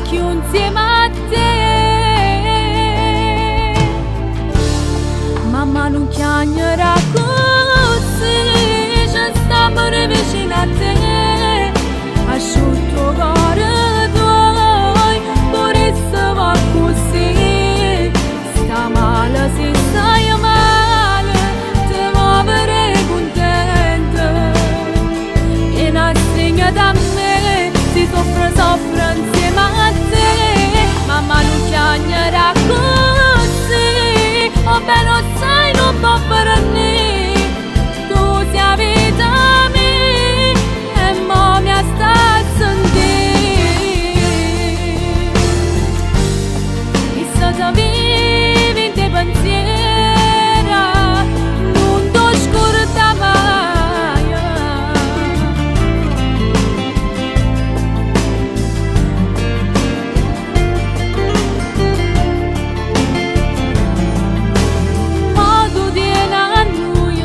più insieme a te. Mamma non chiagnerà così, ci stiamo vicino a te. Asciutto cuore tuoi, pure se va così. Sta male se stai male, ti muovere contento. E non segna da me, si soffre insieme a te. Mamma non chiagnerà così, oh beh lo sai non può fare niente. Tu sei vita mia e mo mi sta a sentire. E se ti vivi in te pensieri, non ti scorda mai. Ma tu tieni a noi,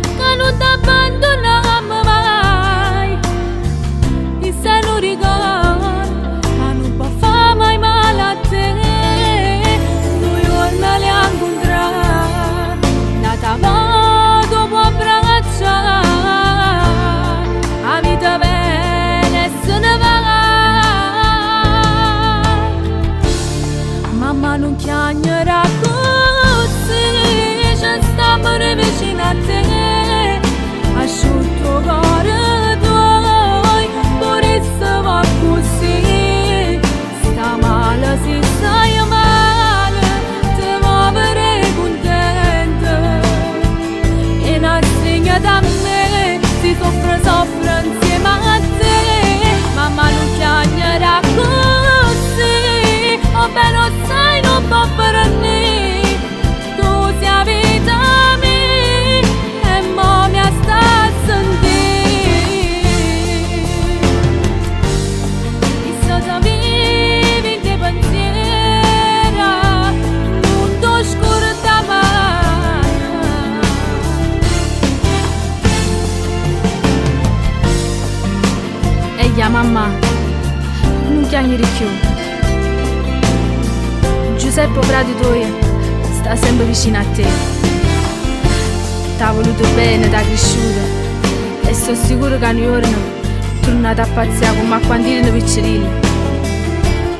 che non ti abbandoniamo mai. E se non ricordi, ma non può fare mai male a te. Noi giorni li incontrati, da t'amato può abbracciare. La vita bene se ne va. Mamma non chiagnerà così, ci stiamo vicino a te. Asciutto cuore tuoi, pure se va così. Sta male se stai male, ti muovere contento. E non segna da me, si soffre insieme a te. Mamma non chiagnerà così, oh beh lo sai non può fare niente. Tu sei vita mia e mo mi sta a sentire. E se ti vivi in te pensieri, non ti scorda mai. Ehi mamma, non chiagnerì più. Giuseppe frate tuo sta sempre vicino a te. T'ha voluto bene, t'ha cresciuto e sono sicuro che un giorno tornate a pazziare come a quando erano piccirilli.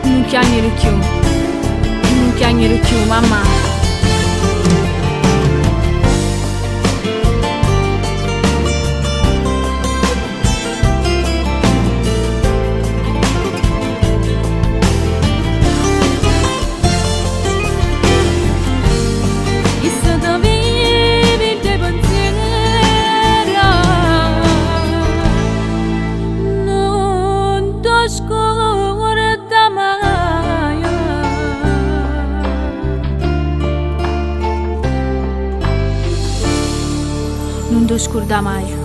Non chiagnerò più, non chiagnerò più mamma. E se ti vivi in te pensieri, non ti scorda mai. Non ti scorda mai.